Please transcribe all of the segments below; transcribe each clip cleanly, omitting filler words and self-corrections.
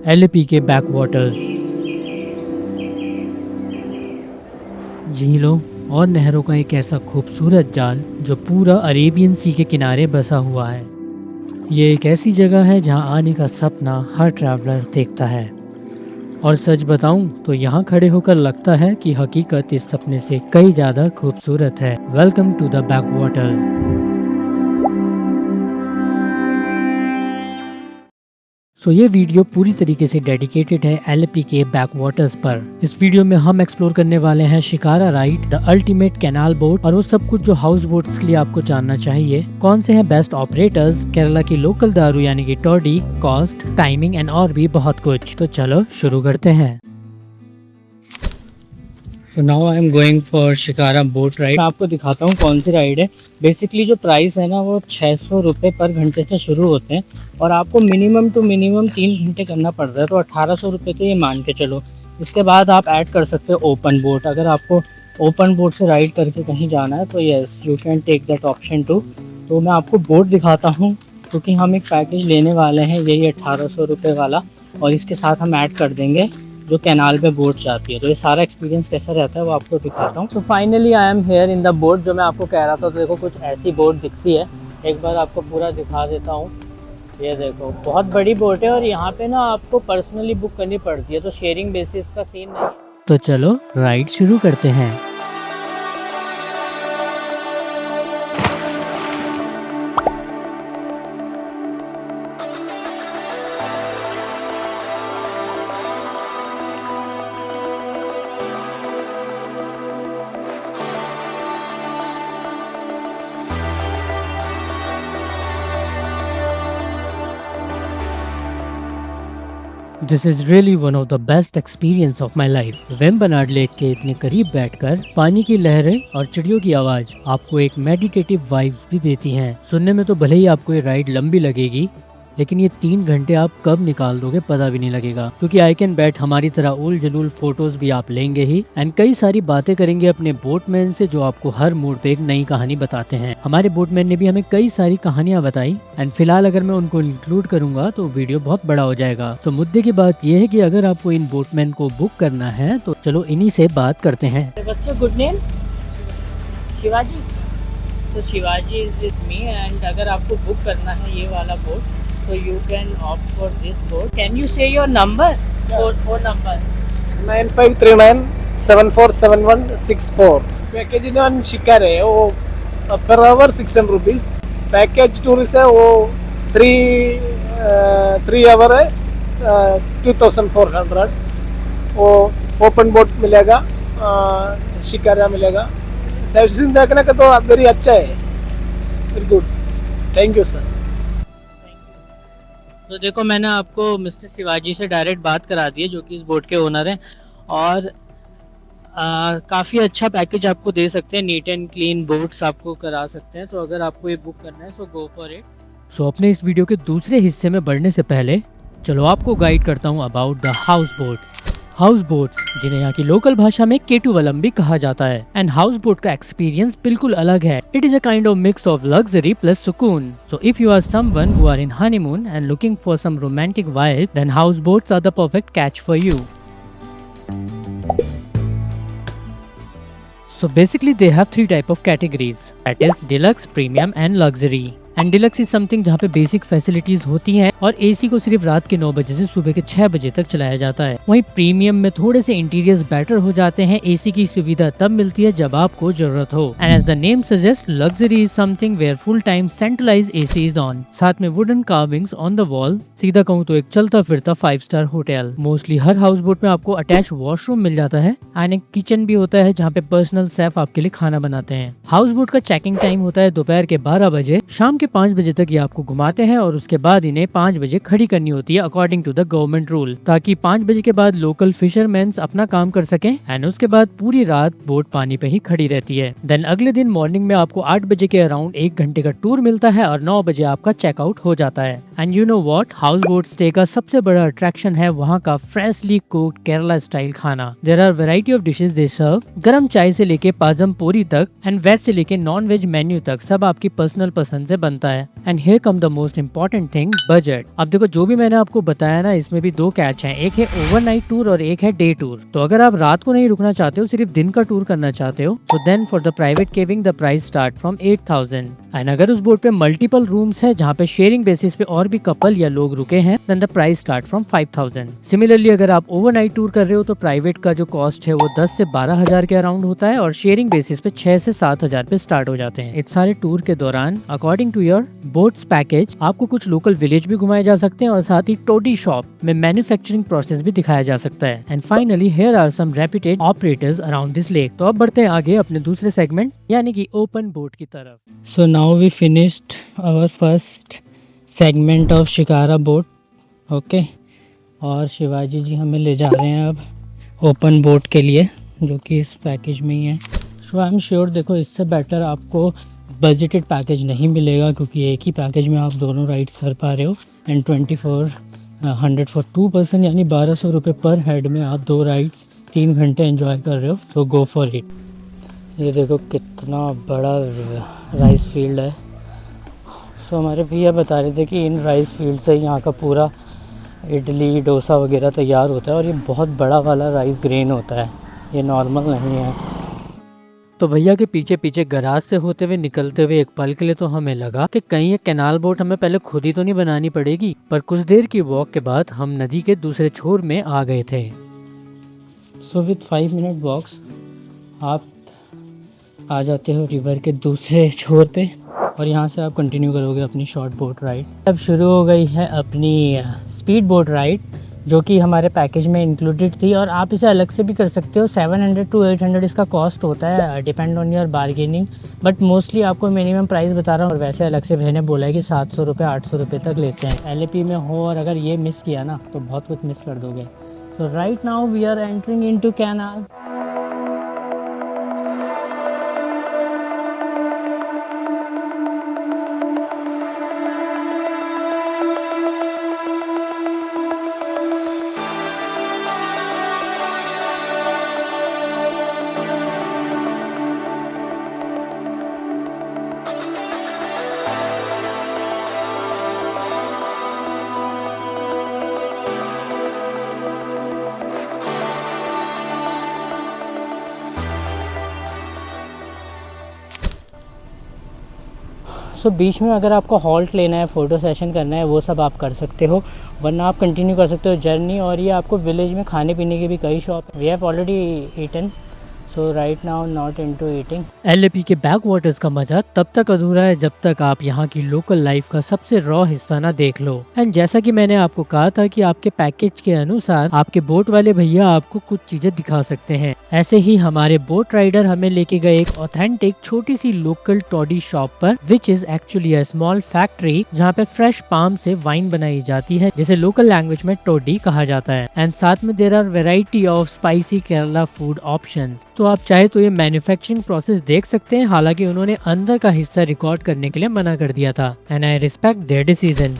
एलेपी के बैकवाटर्स, झीलों और नहरों का एक ऐसा खूबसूरत जाल जो पूरा अरेबियन सी के किनारे बसा हुआ है। ये एक ऐसी जगह है जहां आने का सपना हर ट्रैवलर देखता है। और सच बताऊं तो यहाँ खड़े होकर लगता है कि हकीकत इस सपने से कई ज़्यादा खूबसूरत है। Welcome to the backwaters. ये वीडियो पूरी तरीके से डेडिकेटेड है एलेपी के बैकवाटर्स पर। इस वीडियो में हम एक्सप्लोर करने वाले हैं shikara ride, the ultimate canal boat और वो सब कुछ जो हाउस बोट्स के लिए आपको जानना चाहिए। कौन से हैं बेस्ट ऑपरेटर्स, केरला की लोकल दारू यानी कि टोडी, कॉस्ट, टाइमिंग एंड और भी बहुत कुछ। तो चलो शुरू करते हैं। So now I am going for shikara boat ride. मैं आपको दिखाता हूँ कौन सी राइड है। बेसिकली जो प्राइस है ना वो 600 रुपये पर घंटे से शुरू होते हैं और आपको मिनिमम टू मिनिमम 3 घंटे करना पड़ रहा है, तो 1800 रुपये तो ये मान के चलो। इसके बाद आप ऐड कर सकते हो ओपन बोट। अगर आपको ओपन बोट से राइड करके कहीं जाना है तो yes you can take that option too. तो मैं आपको बोट दिखाता हूँ क्योंकि हम एक पैकेज लेने वाले हैं यही 1800 रुपये वाला, और इसके साथ हम ऐड कर देंगे जो कैनाल पे बोट जाती है। तो ये सारा एक्सपीरियंस कैसा रहता है वो आपको दिखाता हूँ। तो finally I am here in the boat. जो मैं आपको कह रहा था, तो देखो कुछ ऐसी बोट दिखती है। एक बार आपको पूरा दिखा देता हूँ। ये देखो बहुत बड़ी बोट है और यहाँ पे ना आपको पर्सनली बुक करनी पड़ती है, तो शेयरिंग बेसिस का सीन नहीं। तो चलो राइड शुरू करते हैं। This is really one of the best experience of my life. Vembanad lake के इतने करीब बैठकर पानी की लहरें और चिड़ियों की आवाज़ आपको एक मेडिटेटिव वाइब्स भी देती हैं। सुनने में तो भले ही आपको ये राइड लंबी लगेगी, लेकिन ये 3 घंटे आप कब निकाल दोगे पता भी नहीं लगेगा, क्योंकि आई कैन बैट हमारी तरह उल जलूल फोटोज भी आप लेंगे ही एंड कई सारी बातें करेंगे अपने बोटमैन से जो आपको हर मूड पे एक नई कहानी बताते हैं। हमारे बोटमैन ने भी हमें कई सारी कहानियां बताई एंड फिलहाल अगर मैं उनको इंक्लूड करूंगा तो वीडियो बहुत बड़ा हो जाएगा। तो मुद्दे की बात यह है कि अगर आपको इन बोटमैन को बुक करना है तो चलो इन्हीं से बात करते हैं। Good name Shivaji. तो Shivaji is with me and अगर आपको बुक करना है ये वाला boat so you can opt for this boat. Can you say your number? Phone number 9539747164. Package इन शिकार है वो per hour 600 rupees. Package tourist है वो 3 आवर है 2400। वो ओपन बोट मिलेगा, शिकारा मिलेगा। साइड सीन देखने का तो वेरी अच्छा है, very good. Thank you sir. तो देखो मैंने आपको मिस्टर शिवाजी से डायरेक्ट बात करा दी है जो कि इस बोट के ओनर हैं, और काफ़ी अच्छा पैकेज आपको दे सकते हैं। नीट एंड क्लीन बोट्स आपको करा सकते हैं। तो अगर आपको ये बुक करना है सो गो फॉर इट। सो अपने इस वीडियो के दूसरे हिस्से में बढ़ने से पहले चलो आपको गाइड करता हूँ about the house boats. House boats जिन्हें यहाँ की लोकल भाषा में केटुवलम भी कहा जाता है, एंड हाउस बोट का एक्सपीरियंस बिल्कुल अलग है। It is a kind of mix of luxury plus सुकून। So if you are someone who are in honeymoon and looking for some romantic vibe, then house boats are the perfect catch for you. So basically they have 3 type of categories, that is deluxe, premium and luxury. And deluxe is something जहाँ पे basic facilities होती हैं और AC को सिर्फ रात के 9 बजे से सुबह के 6 बजे तक चलाया जाता है। वहीं प्रीमियम में थोड़े से इंटीरियर्स बेटर हो जाते हैं। एसी की सुविधा तब मिलती है जब आपको जरूरत हो। And as the name suggest, luxury is something where full time centralise AC is on, साथ में wooden carvings on the wall. सीधा कहूँ तो एक चलता फिरता 5 स्टार होटल। मोस्टली हर हाउस बोट में आपको अटैच वॉशरूम मिल जाता है एंड एक किचन भी होता है जहाँ पे पर्सनल शेफ आपके लिए खाना बनाते हैं। हाउस बोट का चेकिंग टाइम होता है दोपहर के 12 बजे। शाम के 5 बजे तक ये आपको घुमाते हैं और उसके बाद इन्हें 5 बजे खड़ी करनी होती है according to the government rule, ताकि 5 बजे के बाद लोकल फिशरमैन अपना काम कर सकें। एंड उसके बाद पूरी रात बोट पानी पे ही खड़ी रहती है। देन अगले दिन मॉर्निंग में आपको 8 बजे के अराउंड 1 घंटे का टूर मिलता है और 9 बजे आपका चेकआउट हो जाता है। And you know what, house boat stay का सबसे बड़ा अट्रैक्शन है वहाँ का फ्रेशली कुक्ड केरला स्टाइल खाना। There are variety of dishes they serve. गरम चाय से लेके पाजम पूरी तक एंड वेज से लेके नॉन वेज मेन्यू तक सब आपकी पर्सनल पसंद से बनता है। And here come the most important thing, budget. अब देखो जो भी मैंने आपको बताया ना, इसमें भी 2 कैच हैं, एक है ओवरनाइट टूर और एक है डे टूर। तो अगर आप रात को नहीं रुकना चाहते हो, सिर्फ दिन का टूर करना चाहते हो, तो then for the private caving the price start from 8,000। And अगर उस बोट पे मल्टीपल रूम्स है जहाँ पे शेयरिंग बेसिस पे और भी कपल या लोग रुके हैं, then the price start from 5,000। Similarly अगर आप ओवरनाइट टूर कर रहे हो तो प्राइवेट का जो कॉस्ट है वो 10 से 12,000 के अराउंड होता है और शेयरिंग बेसिस पे 6 से 7,000 पे स्टार्ट हो जाते हैं। इस सारे टूर के दौरान according to your boats package आपको कुछ लोकल विलेज भी घुमाए जा सकते हैं और साथ ही टोडी शॉप में मैन्युफैक्चरिंग प्रोसेस भी दिखाया जा सकता है। And finally here are some reputed operators around this lake. तो अब बढ़ते हैं आगे अपने दूसरे सेगमेंट यानी कि ओपन बोट की तरफ। So now we finished our first segment of shikara boat. Okay, और शिवाजी जी हमें ले जा रहे हैं अब ओपन बोट के लिए, जो कि इस पैकेज में ही है। सो आई एम श्योर देखो इससे बेटर आपको बजटेड पैकेज नहीं मिलेगा, क्योंकि एक ही पैकेज में आप दोनों राइड्स कर पा रहे हो। एंड 2400 फॉर 2 पर्सन यानी 1200 रुपये पर हेड में आप 2 राइड्स 3 घंटे एंजॉय कर रहे हो। सो गो फॉर इट। ये देखो कितना बड़ा राइस फील्ड है। सो हमारे भैया बता रहे थे कि इन राइस फील्ड से यहाँ का पूरा इडली डोसा वगैरह तैयार होता है, और ये बहुत बड़ा वाला राइस ग्रेन होता है, ये नॉर्मल नहीं है। तो भैया के पीछे पीछे गराज से होते हुए निकलते हुए एक पल के लिए तो हमें लगा कि कहीं ये कैनाल बोट हमें पहले खुद ही तो नहीं बनानी पड़ेगी, पर कुछ देर की वॉक के बाद हम नदी के दूसरे छोर में आ गए थे। सो विद 5 मिनट वॉक्स आप आ जाते हो रिवर के दूसरे छोर पे, और यहाँ से आप कंटिन्यू करोगे अपनी शॉर्ट बोट राइड। अब शुरू हो गई है अपनी स्पीड बोट राइड, जो कि हमारे पैकेज में इंक्लूडेड थी, और आप इसे अलग से भी कर सकते हो। 700 to 800 इसका कॉस्ट होता है, depend on your bargaining, but mostly आपको मिनिमम प्राइस बता रहा हूँ। और वैसे अलग से मैंने बोला है कि 700 रुपये 800 रुपये तक लेते हैं। LAP में हो और अगर ये मिस किया ना तो बहुत कुछ मिस कर दोगे। So right now we are entering into canal. So बीच में अगर आपको हॉल्ट लेना है, फ़ोटो सेशन करना है, वो सब आप कर सकते हो, वरना आप कंटिन्यू कर सकते हो जर्नी। और ये आपको विलेज में खाने पीने की भी कई shop, we have already eaten, so right now not into eating. LAP के बैक वाटर्स का मजा तब तक अधूरा है जब तक आप यहाँ की लोकल लाइफ का सबसे रॉ हिस्सा ना देख लो। एंड जैसा कि मैंने आपको कहा था कि आपके पैकेज के अनुसार आपके बोट वाले भैया आपको कुछ चीजें दिखा सकते हैं। ऐसे ही हमारे बोट राइडर हमें लेके गए एक ऑथेंटिक छोटी सी लोकल टॉडी शॉप पर, which is actually a small factory जहाँ पे फ्रेश पाम से वाइन बनाई जाती है, जिसे लोकल लैंग्वेज में टोडी कहा जाता है। एंड साथ में there are variety of spicy Kerala food options. तो आप चाहे तो ये मैन्युफैक्चरिंग प्रोसेस देख सकते हैं, हालांकि उन्होंने अंदर का हिस्सा रिकॉर्ड करने के लिए मना कर दिया था। And I respect there decision.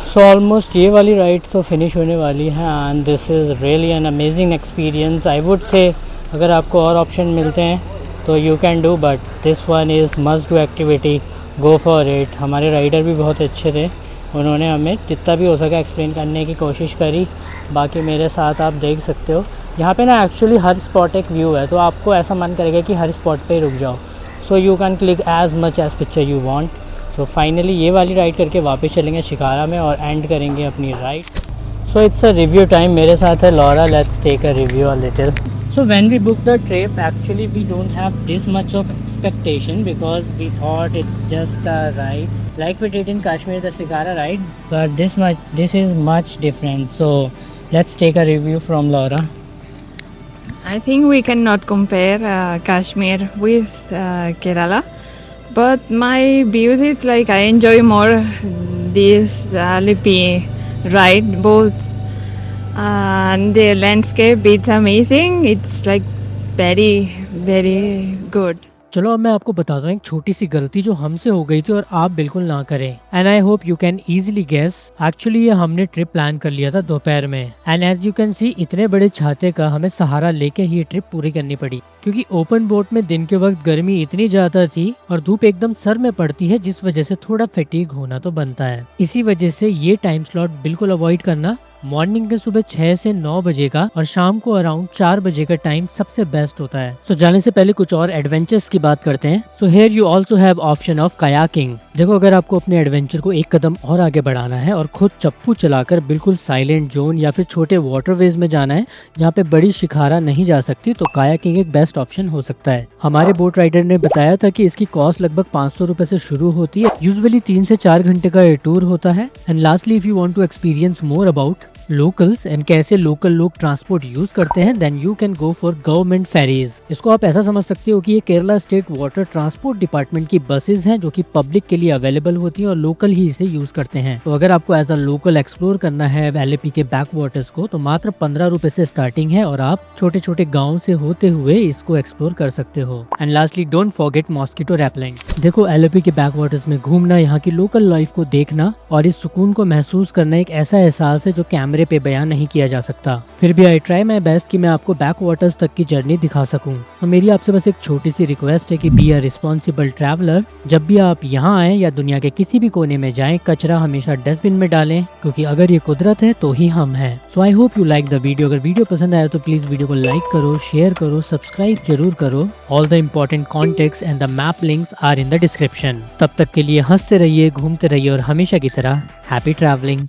So almost ये वाली राइड तो फिनिश होने वाली है, and this is really an amazing experience. I would say अगर आपको और ऑप्शन मिलते हैं तो you can do, but this one is must do activity, go for it. हमारे राइडर भी बहुत अच्छे थे, उन्होंने हमें जितना भी हो सका एक्सप्लेन करने की कोशिश करी। बाकी मेरे साथ आप देख सकते हो यहाँ पे ना एक्चुअली हर स्पॉट एक व्यू है, तो आपको ऐसा मन करेगा कि हर स्पॉट पे ही रुक जाओ। So you can click as much as picture you want. So finally ये वाली राइड करके वापस चलेंगे शिकारा में और एंड करेंगे अपनी ride. So it's a review time, मेरे साथ है Laura. Let's take a review a little. So when we booked the trip, actually we don't have this much of expectation because we thought it's just a ride like we did in Kashmir, the Shikara ride, but this is much different. So let's take a review from Laura. I think we cannot compare Kashmir with Kerala, but my views is like I enjoy more this Lipi ride both. And the landscape, it's amazing. It's like very, very good. चलो अब मैं आपको बताता हूँ एक छोटी सी गलती जो हमसे हो गई थी और आप बिल्कुल ना करें। And I hope you can easily guess. Actually ये हमने ट्रिप प्लान कर लिया था दोपहर में, and as you can see इतने बड़े छाते का हमें सहारा लेके ही ये ट्रिप पूरी करनी पड़ी, क्योंकि ओपन बोट में दिन के वक्त गर्मी इतनी ज्यादा थी और धूप एकदम सर में पड़ती है, जिस वजह से थोड़ा फैटीग होना तो बनता है। इसी वजह से ये टाइम स्लॉट बिल्कुल अवॉइड करना। मॉर्निंग के सुबह 6 से 9 बजे का और शाम को अराउंड 4 बजे का टाइम सबसे बेस्ट होता है। सो जाने से पहले कुछ और एडवेंचर्स की बात करते हैं। So here you also have option of kayaking. देखो, अगर आपको अपने एडवेंचर को एक कदम और आगे बढ़ाना है और खुद चप्पू चलाकर बिल्कुल साइलेंट जोन या फिर छोटे वाटरवेज में जाना है जहाँ पे बड़ी शिकारा नहीं जा सकती, तो कायाकिंग एक बेस्ट ऑप्शन हो सकता है। हमारे बोट राइडर ने बताया था कि इसकी कॉस्ट लगभग 500 रुपए से शुरू होती है। यूजुअली 3 से 4 घंटे का ये टूर होता है। And lastly, if you want to experience more about locals and कैसे लोकल लोग ट्रांसपोर्ट यूज करते हैं, then you can go for government ferries. इसको आप ऐसा समझ सकते हो कि ये Kerala state water transport department की बसेस हैं जो कि पब्लिक के लिए अवेलेबल होती हैं और लोकल ही इसे यूज करते हैं। तो अगर आपको एज अ लोकल एक्सप्लोर करना है एलएपी के बैक वाटर्स को, तो मात्र 15 रुपए से स्टार्टिंग है और आप छोटे छोटे गाँव से होते हुए इसको एक्सप्लोर कर सकते हो। And lastly, don't forget mosquito rappelling. देखो, एलएपी के बैक वाटर्स में घूमना, यहाँ की लोकल लाइफ को देखना और इस सुकून को महसूस करना एक ऐसा एहसास है जो कैमरे पे बयान नहीं किया जा सकता। फिर भी आई ट्राई माय बेस्ट कि मैं आपको बैक वाटर्स तक की जर्नी दिखा सकूं। तो मेरी आपसे बस एक छोटी सी रिक्वेस्ट है कि बी अ रिस्पॉन्सिबल ट्रैवलर। जब भी आप यहाँ आए या दुनिया के किसी भी कोने में जाएं, कचरा हमेशा डस्टबिन में डालें, क्योंकि अगर ये कुदरत है तो ही हम हैं। So I hope you like the video. अगर वीडियो पसंद आया तो प्लीज वीडियो को लाइक करो, शेयर करो, सब्सक्राइब जरूर करो। All the important contacts and the map links are in the description. तब तक के लिए हंसते रहिए, घूमते रहिए और हमेशा की तरह हैप्पी ट्रैवलिंग।